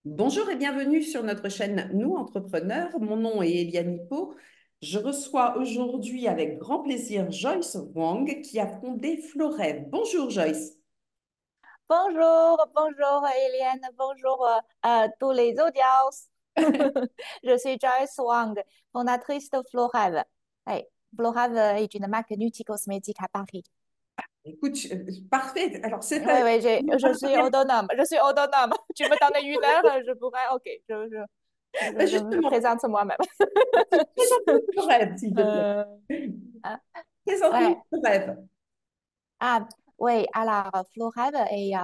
Bonjour et bienvenue sur notre chaîne Nous Entrepreneurs. Mon nom est Eliane Hippo. Je reçois aujourd'hui avec grand plaisir Joyce Wang qui a fondé Florev. Bonjour Joyce. Bonjour, bonjour Eliane, bonjour tous les audiences. Je suis Joyce Wang, fondatrice de Florev. Hey, Florev est une marque nutricosmétique à Paris. Écoute, parfait. Alors c'est Oui, oui, je suis autonome. Je suis autonome. Tu me donnes une heure, je pourrais. Ok, je me justement, présente moi-même. présente-nous Florev, s'il te plaît. Euh, ah, Présente-nous ouais. Florev. Ah, oui, alors Florev est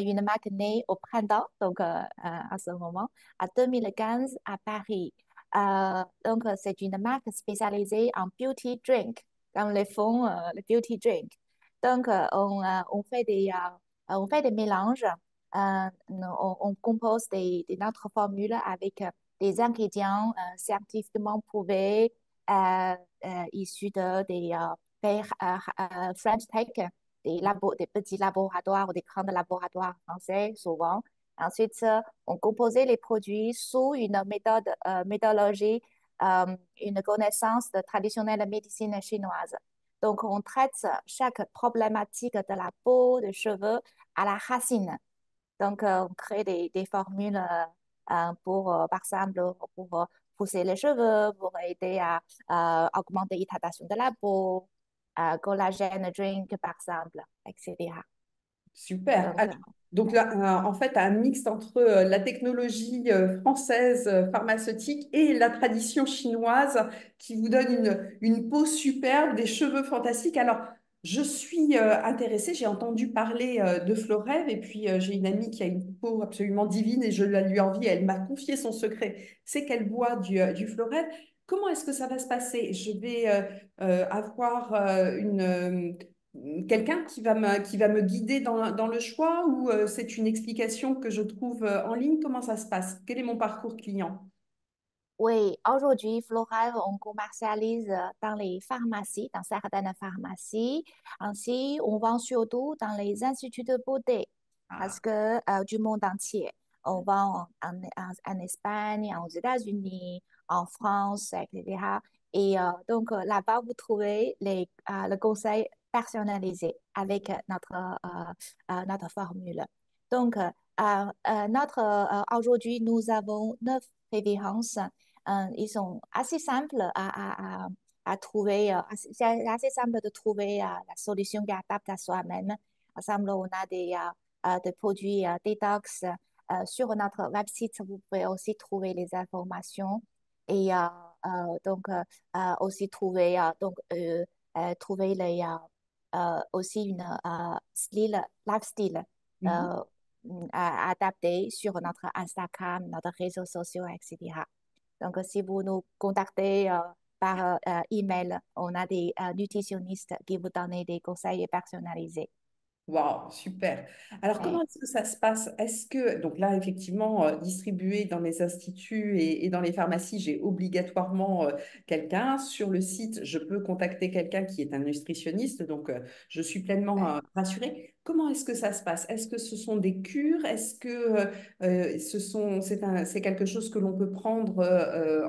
une marque née au printemps, donc à ce moment, à 2015 à Paris. C'est une marque spécialisée en beauty drink, comme les fonds, les beauty drink. On fait des mélanges, on compose notre formule avec des ingrédients scientifiquement prouvés, issus des French Tech, des petits laboratoires ou des grands laboratoires français, souvent. Ensuite, on composait les produits sous une méthodologie, une connaissance de traditionnelle médecine chinoise. Donc, on traite chaque problématique de la peau, des cheveux à la racine. Donc, on crée des formules par exemple, pour pousser les cheveux, pour aider à augmenter l'hydratation de la peau, collagène drink, par exemple, etc. Super. Donc, Donc là, en fait, un mix entre la technologie française pharmaceutique et la tradition chinoise qui vous donne une peau superbe, des cheveux fantastiques. Alors, je suis intéressée, j'ai entendu parler de Florev et puis j'ai une amie qui a une peau absolument divine et je la lui envie. Elle m'a confié son secret, c'est qu'elle boit du Florev. Comment est-ce que ça va se passer? Je vais avoir quelqu'un qui va me guider dans le choix ou c'est une explication que je trouve en ligne? Comment ça se passe? Quel est mon parcours client? oui, aujourd'hui, Floral, on commercialise dans les pharmacies, dans certaines pharmacies. Ainsi, on vend surtout dans les instituts de beauté, Ah, parce que du monde entier. On vend en Espagne, aux États-Unis, en France, etc. Là-bas, vous trouvez le conseil personnalisé avec notre formule. Donc, aujourd'hui, nous avons 9 références. Ils sont assez simples à trouver. C'est assez simple de trouver la solution qui adapte à soi-même. Par exemple, on a des produits détox. Sur notre website, vous pouvez aussi trouver les informations et aussi trouver aussi une lifestyle mhm. euh, adapté sur notre Instagram, notre réseaux sociaux, etc. Donc, si vous nous contactez par email, on a des nutritionnistes qui vous donnent des conseils personnalisés. Waouh, super. Alors, comment Ouais, est-ce que ça se passe? Est-ce que, donc là, effectivement, distribué dans les instituts et dans les pharmacies, j'ai obligatoirement quelqu'un. Sur le site, je peux contacter quelqu'un qui est un nutritionniste, donc je suis pleinement ouais. rassurée. Comment est-ce que ça se passe? Est-ce que ce sont des cures? Est-ce que c'est quelque chose que l'on peut prendre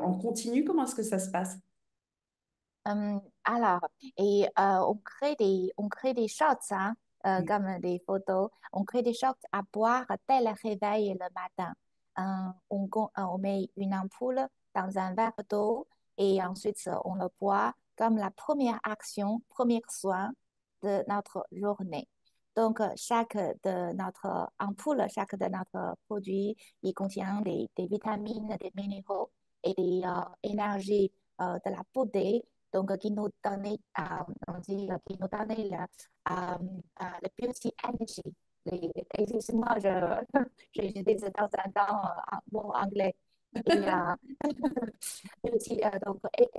en continu? Comment est-ce que ça se passe? Alors, on crée des shots, hein, comme des photos. On crée des shots à boire dès le réveil le matin. On met une ampoule dans un verre d'eau et ensuite on le boit comme la première action, premier soin de notre journée. Donc, chaque de notre ampoule, chaque de notre produit, il contient des vitamines, des minéraux et des énergies de la beauté qui nous donnait, qui nous donnait le beauty energy. Excuse-moi, j'utilise de temps en temps un mot anglais. Et beauty,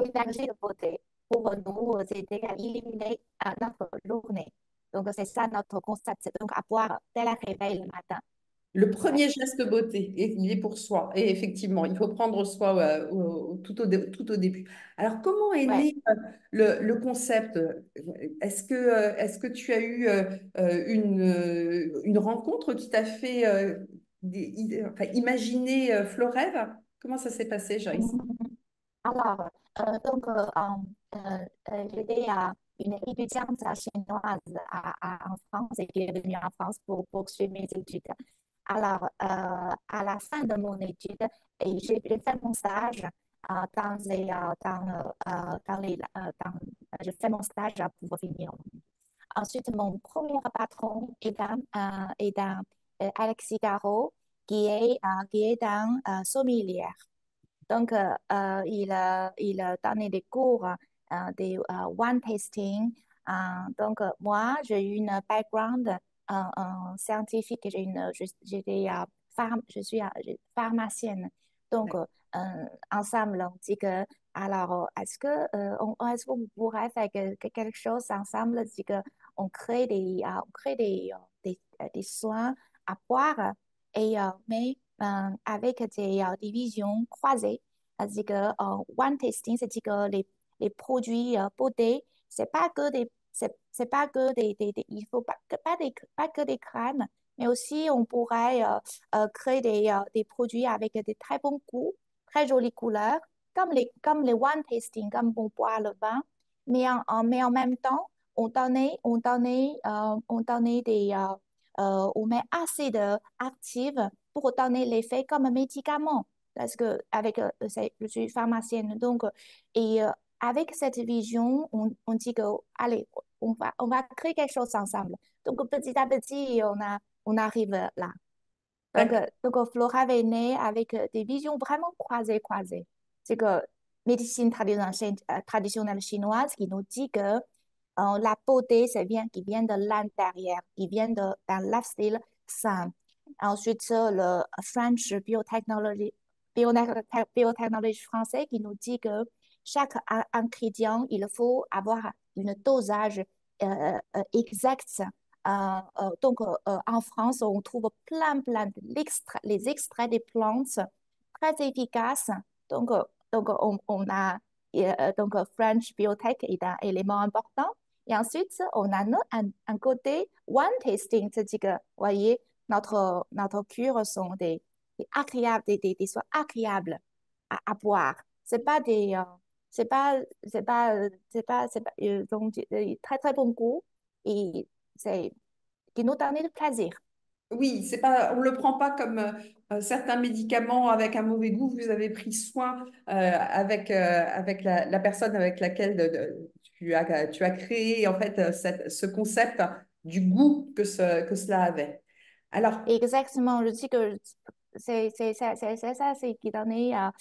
énergie de beauté pour nous aider à éliminer notre journée. Donc, c'est ça notre concept. C'est donc à boire dès le réveil le matin. Le Ouais, premier geste beauté, et il est pour soi. Et effectivement, il faut prendre soin tout au début. Alors, comment est ouais. né le concept? Est-ce que tu as eu une rencontre qui t'a fait enfin, imaginer Florève? Comment ça s'est passé, Joyce? Mhm. Alors, j'étais une étudiante chinoise en France et qui est venue en France pour poursuivre mes études. Alors, à la fin de mon étude, et j'ai fait mon stage j'ai fait mon stage pour finir. Ensuite, mon premier patron est Alexis Garot, qui est un sommelier. Donc, il a donné des cours de wine tasting. Moi, j'ai une background scientifique. J'étais je suis pharmacienne. Donc, ensemble, on dit que, alors, est-ce qu'on pourrait faire quelque chose ensemble? C'est que on crée des soins à boire mais avec des visions croisées. C'est que one tasting, c'est que les produits beauté, c'est pas que il faut pas que des crèmes, mais aussi on pourrait créer des produits avec des très bons goûts, très jolies couleurs, comme les one tasting, comme on boit le vin, mais en même temps, on donnait on met assez d'actifs pour donner l'effet comme un médicament. Parce que je suis pharmacienne, donc, avec cette vision, on dit que, allez, on va créer quelque chose ensemble. Donc, petit à petit, on arrive là. Flora est née avec des visions vraiment croisées. C'est que médecine traditionnelle chinoise qui nous dit que la beauté, qui vient de l'intérieur, qui vient d'un lifestyle sain. Ensuite, le French biotechnology français qui nous dit que chaque ingrédient, il faut avoir une dosage exact en France, on trouve plein de les extraits des plantes très efficaces. On a French Biotech est un élément important. Et ensuite, on a un côté one tasting, c'est-à-dire que, vous voyez, notre cure sont des soins agréables boire. C'est pas des, c'est pas, ils ont très très bon goût et c'est qui nous donne le plaisir. Oui, c'est pas, on ne le prend pas comme certains médicaments avec un mauvais goût. Vous avez pris soin avec la personne avec laquelle tu as créé en fait ce concept du goût que cela avait. Alors, Exactement, je dis que c'est ça, c'est qui donne une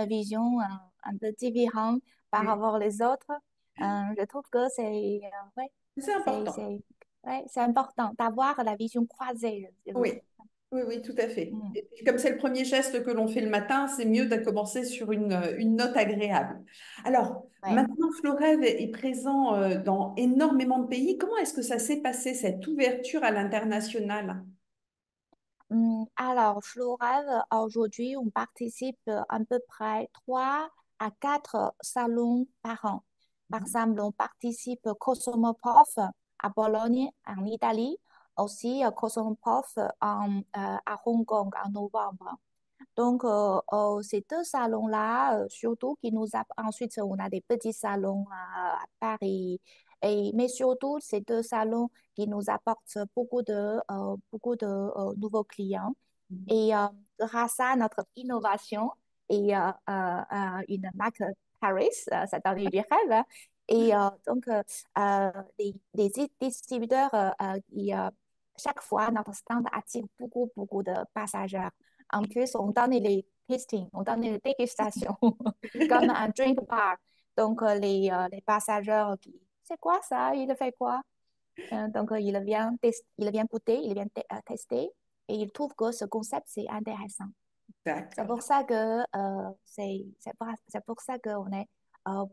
vision un peu différente par rapport aux autres. Je trouve que ouais, c'est important. c'est important d'avoir la vision croisée. Oui, oui, oui, tout à fait. Mm. Et puis, comme c'est le premier geste que l'on fait le matin, c'est mieux de commencer sur une note agréable. Alors, Ouais. maintenant, Florève est présent dans énormément de pays. Comment est-ce que ça s'est passé, cette ouverture à l'international? Alors, Florève, aujourd'hui, on participe à peu près 3 à 4 salons par an. Par exemple, on participe au Cosmoprof à Bologne, en Italie, aussi Cosmoprof à Hong Kong en novembre. Donc, ces deux salons-là, surtout qui ensuite, on a des petits salons à Paris. Mais surtout, ces deux salons qui nous apportent beaucoup de nouveaux clients. Et grâce à notre innovation et une marque Paris, ça donne du rêve, hein. Et les distributeurs, chaque fois, notre stand attire beaucoup de passagers. En plus, on donne les tasting, on donne les dégustations comme un drink bar. Donc, les passagers c'est quoi ça? Il fait quoi? Il vient goûter, il vient tester et il trouve que ce concept, c'est intéressant. C'est D'accord. pour ça que c'est pour ça qu'on est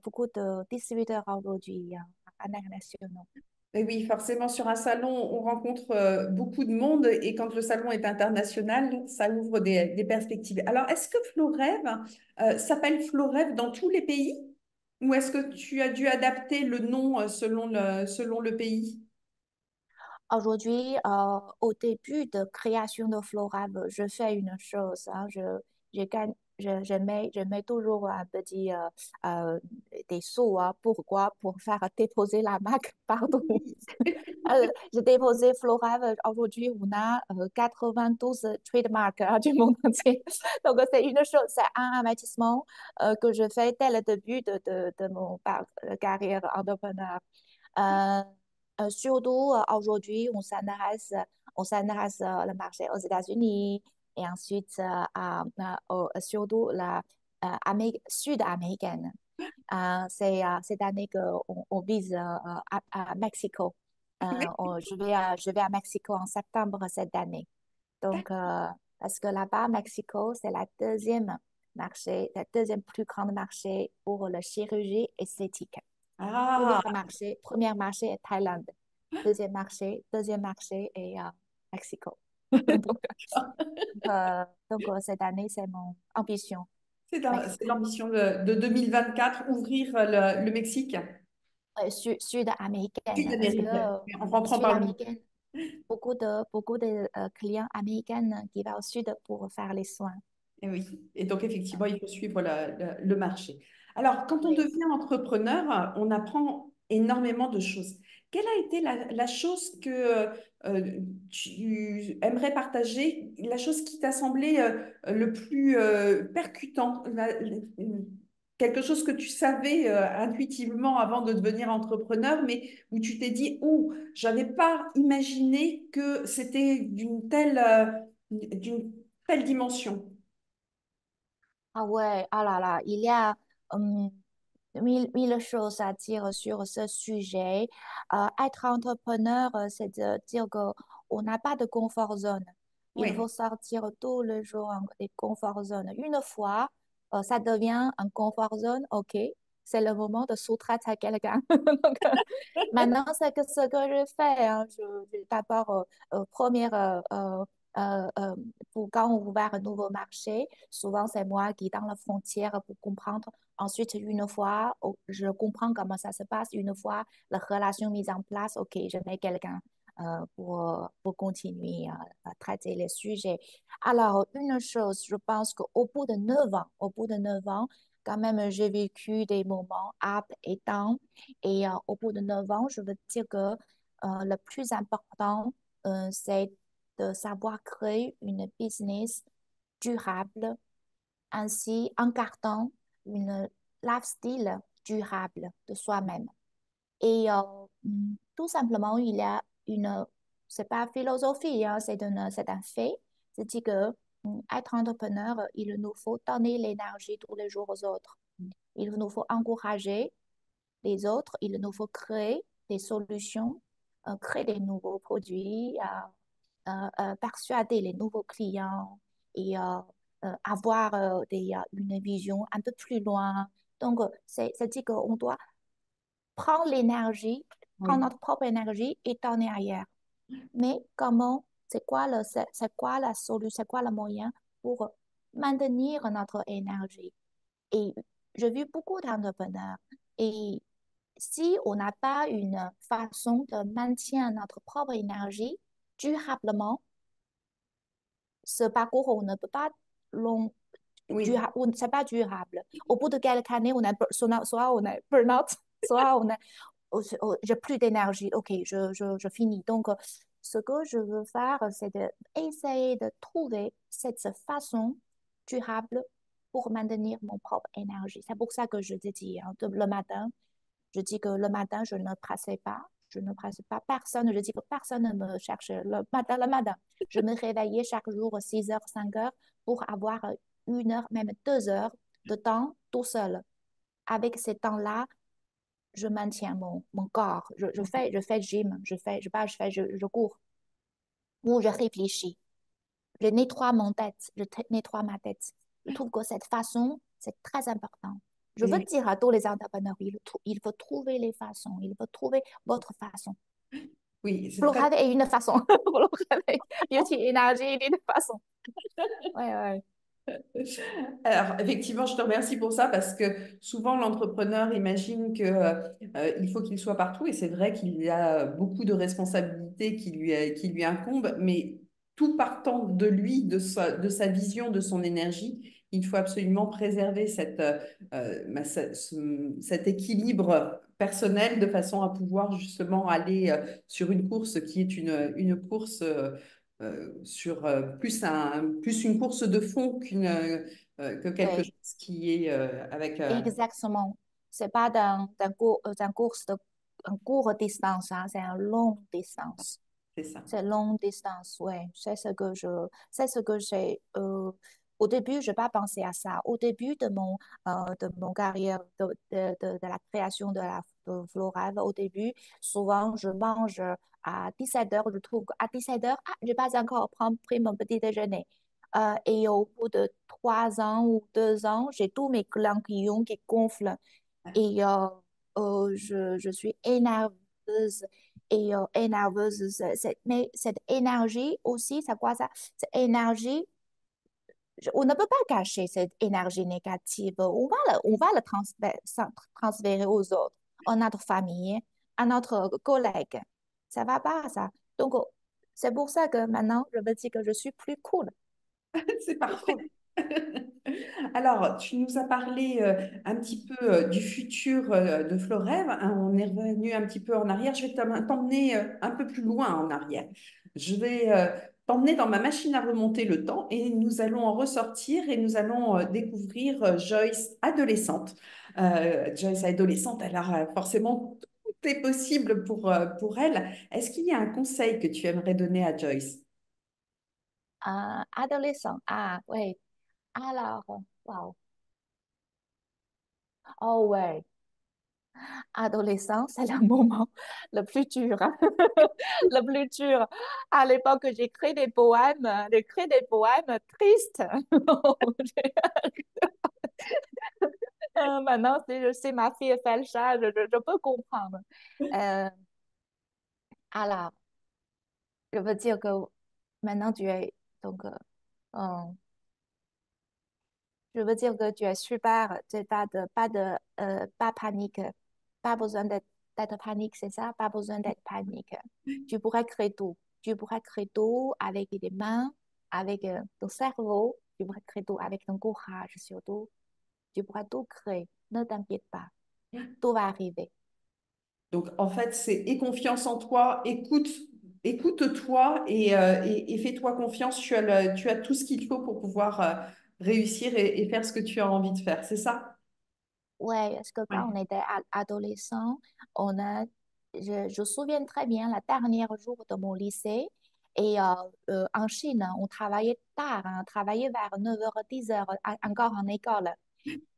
beaucoup de distributeurs aujourd'hui internationaux. Et oui, forcément, sur un salon, on rencontre beaucoup de monde et quand le salon est international, ça ouvre des perspectives. Alors, est-ce que Florève s'appelle Florève dans tous les pays ou est-ce que tu as dû adapter le nom selon le pays? Aujourd'hui, au début de création de Florave, je fais une chose, hein, je mets toujours un petit euh, des sous, hein. Pourquoi? Pour faire déposer la marque partout. J'ai déposé Florave. Aujourd'hui, on a 92 trademarks hein, du monde entier. Donc, c'est une chose, c'est un investissement que je fais dès le début de mon carrière entrepreneur. Euh, surtout aujourd'hui, on s'intéresse le marché aux États-Unis et ensuite surtout la sud-américaine. C'est cette année qu'on on vise à Mexico. Je vais à Mexico en septembre cette année. Donc, parce que là-bas, Mexico, c'est la deuxième plus grande marché pour la chirurgie esthétique. Ah, Premier marché est Thaïlande. Deuxième marché est Mexico. Donc, cette année, c'est mon ambition. c'est Mexico, l'ambition de 2024, ouvrir le Mexique sud-américaine, parce que sud-américaine, en rentrant par le Mexique. sud-américaine, beaucoup de clients américains qui vont au sud pour faire les soins. Et oui, et donc effectivement, il faut suivre le marché. Alors, quand on Oui. devient entrepreneur, on apprend énormément de choses. Quelle a été la chose que tu aimerais partager, la chose qui t'a semblé le plus percutant, quelque chose que tu savais intuitivement avant de devenir entrepreneur, mais où tu t'es dit, oh, j'avais pas imaginé que c'était d'une telle dimension. Ah ouais, ah là là, il y a hum, mille choses à dire sur ce sujet. Être entrepreneur, c'est de dire qu'on n'a pas de confort zone. Il faut Oui. sortir tout le jour des confort zones. Une fois, ça devient un confort zone, ok, c'est le moment de sous-traiter à quelqu'un. Donc, maintenant, c'est que ce que je fais. Hein. D'abord, première, pour quand on ouvre un nouveau marché, souvent c'est moi qui est dans la frontière pour comprendre. Ensuite, une fois, je comprends comment ça se passe. Une fois la relation mise en place, ok, je mets quelqu'un pour continuer à traiter les sujets. Alors, une chose, je pense qu'au bout de 9 ans, quand même, j'ai vécu des moments up et down. Et au bout de 9 ans, je veux dire que le plus important, c'est de savoir créer une business durable, ainsi en gardant une lifestyle durable de soi-même. Et tout simplement, il y a c'est pas philosophie, hein, c'est un fait. C'est-à-dire que être entrepreneur, il nous faut donner l'énergie tous les jours aux autres. Il nous faut encourager les autres, il nous faut créer des solutions, créer des nouveaux produits, persuader les nouveaux clients et avoir une vision un peu plus loin. Donc, c'est-à-dire qu'on doit prendre l'énergie, prendre Oui. notre propre énergie et donner ailleurs. Mais comment, c'est quoi la solution, c'est quoi le moyen pour maintenir notre énergie? Et j'ai vu beaucoup d'entrepreneurs. Et si on n'a pas une façon de maintenir notre propre énergie durablement, ce parcours, on ne peut pas long, Oui. c'est pas durable. Au bout de quelques années, soit on a burn-out, soit on a, j'ai plus d'énergie. OK, je finis. Donc, ce que je veux faire, c'est d'essayer de trouver cette façon durable pour maintenir mon propre énergie. C'est pour ça que je te dis, hein, le matin, je dis que le matin, je ne pressais pas. Je ne presse pas personne. Je dis que personne ne me cherche le matin. Je me réveillais chaque jour 6 heures, 5 heures pour avoir 1 heure, même 2 heures de temps tout seul. Avec ces temps-là, je maintiens mon corps. Je fais gym, je cours ou je réfléchis. Je nettoie mon tête, nettoie ma tête. Je trouve que cette façon, c'est très important. Je veux Et dire à tous les entrepreneurs, il faut trouver les façons, il faut trouver votre façon. oui, c'est très. Florave est une façon. Florave, Beauty Energy est une façon. Ouais, ouais. Alors, effectivement, je te remercie pour ça parce que souvent l'entrepreneur imagine que, il faut qu'il soit partout et c'est vrai qu'il y a beaucoup de responsabilités qui lui incombent, mais tout partant de lui, de sa vision, de son énergie, il faut absolument préserver cet équilibre personnel de façon à pouvoir justement aller sur une course qui est une course sur plus une course de fond que quelque Oui, chose qui est avec... exactement. C'est pas d'un course de un court distance, hein, c'est un long distance. c'est ça. C'est longue distance, ouais. C'est ce que j'ai. Au début, je n'ai pas pensé à ça. Au début de mon carrière de la création de Florave, au début, souvent, je mange à 17 heures. Je trouve qu'à 17 heures, ah, je n'ai pas encore pris mon petit déjeuner. Et au bout de 3 ans ou 2 ans, j'ai tous mes glands qui gonflent et je suis énerveuse énerveuse. Mais cette énergie aussi, c'est quoi ça? Cette énergie, on ne peut pas cacher cette énergie négative. On va le transférer aux autres, à notre famille, à notre collègue. Ça va pas, ça. Donc, c'est pour ça que maintenant, je me dis que je suis plus cool. C'est Plus cool. parfait. Alors, tu nous as parlé un petit peu du futur de Florève, hein. On est revenu un petit peu en arrière. Je vais t'emmener un peu plus loin en arrière. Je vais t'emmener dans ma machine à remonter le temps et nous allons en ressortir et nous allons découvrir Joyce adolescente. Joyce adolescente, alors forcément, tout est possible pour elle. Est-ce qu'il y a un conseil que tu aimerais donner à Joyce? Adolescent. Ah, oui. Alors, wow. Oh, ouais. Adolescence, c'est le moment le plus dur, hein. Le plus dur. À l'époque, j'écris des poèmes tristes. Maintenant, si je sais ma fille fait le chat, je peux comprendre. Euh, alors, je veux dire que maintenant tu es donc euh, je veux dire que tu es super, tu pas panique, pas besoin d'être panique, c'est ça, pas besoin d'être panique. Tu pourrais créer tout. Tu pourrais créer tout avec tes mains, avec ton cerveau, tu pourrais créer tout avec ton courage surtout. Tu pourras tout créer. Ne t'inquiète pas, tout va arriver. Donc, en fait, c'est aie confiance en toi, écoute-toi et fais-toi confiance. Tu as tout ce qu'il faut pour pouvoir réussir et faire ce que tu as envie de faire. C'est ça? Ouais, parce que Oui. quand on était adolescent, je me souviens très bien la dernière jour de mon lycée. Et en Chine, on travaillait tard, hein, on travaillait vers 9 h 10 h encore en école.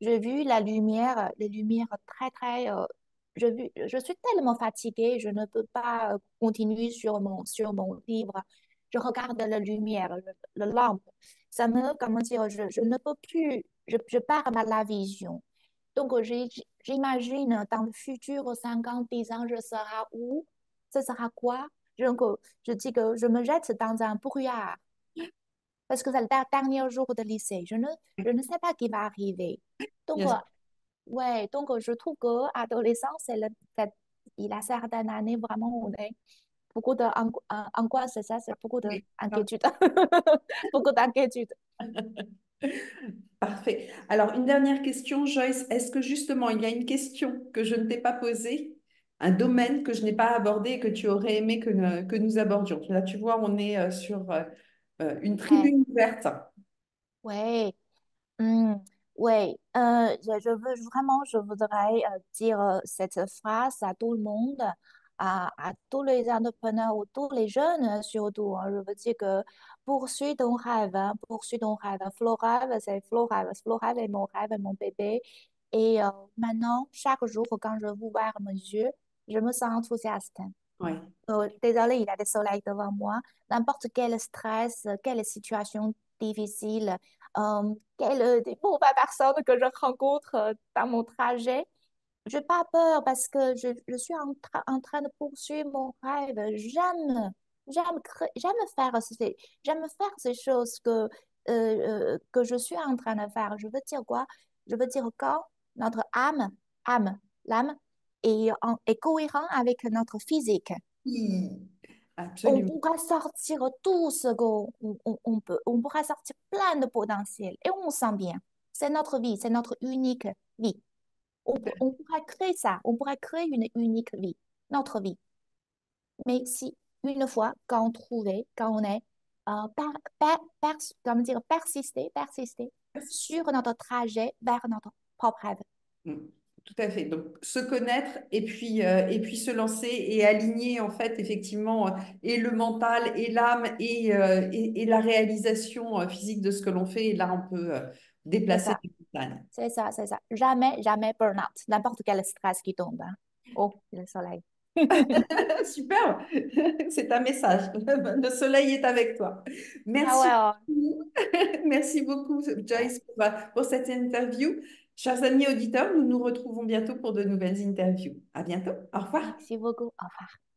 J'ai vu les lumières très, très. Je suis tellement fatiguée, je ne peux pas continuer sur mon livre. Je regarde la lumière, le lampe. Ça me, comment dire, je ne peux plus, je perds la vision. Donc, j'imagine dans le futur, 50 10 ans, je serai où? Ce sera quoi? Donc, je dis que je me jette dans un brouillard parce que c'est le dernier jour de lycée. Je ne sais pas qui va arriver. Donc, Bien sûr. ouais, donc je trouve que adolescence, il a certaines années vraiment où on est beaucoup d'angoisse, c'est ça, c'est beaucoup Oui. d'inquiétude. Beaucoup d'inquiétude. Parfait. Alors, une dernière question, Joyce. Est-ce que justement, il y a une question que je ne t'ai pas posée, un domaine que je n'ai pas abordé et que tu aurais aimé que nous abordions? Là, tu vois, on est sur une Ouais, tribune ouverte. ouais. Hmm, oui, je voudrais dire cette phrase à tout le monde, à tous les entrepreneurs ou tous les jeunes surtout, hein. Je veux dire que poursuis ton rêve, hein, poursuis ton rêve. Florave, c'est Florave. Florave est mon rêve, mon bébé. Et maintenant, chaque jour, quand je vous ouvre mes yeux, je me sens enthousiaste. Ouais. Désolée, il y a des soleils devant moi. N'importe quel stress, quelle situation difficile, des mauvaises personnes que je rencontre dans mon trajet, je n'ai pas peur parce que je suis en train de poursuivre mon rêve. J'aime faire ces choses que que je suis en train de faire. Je veux dire quoi? Je veux dire quand notre âme, l'âme est cohérent avec notre physique. Oui, On absolument. pourra sortir tout ce qu'on peut. On pourra sortir plein de potentiel et on se sent bien. C'est notre vie, c'est notre unique vie. On pourra créer ça, on pourra créer une unique vie, notre vie. Mais si une fois qu'on trouvait, quand on est comment dire, persister sur notre trajet vers notre propre rêve. Mm. Tout à fait. Donc, se connaître et puis se lancer et aligner, en fait, effectivement, et le mental et l'âme et la réalisation physique de ce que l'on fait. Et là, on peut C'est déplacer ça, des montagnes. c'est ça, c'est ça. Jamais, jamais burn-out. N'importe quel stress qui tombe, hein. Oh, le soleil. Super, c'est un message. Le soleil est avec toi. Ah Merci ouais, beaucoup. Merci beaucoup, ouais. Joyce, pour cette interview. Chers amis auditeurs, nous nous retrouvons bientôt pour de nouvelles interviews. À bientôt. Au revoir. Merci beaucoup. Au revoir.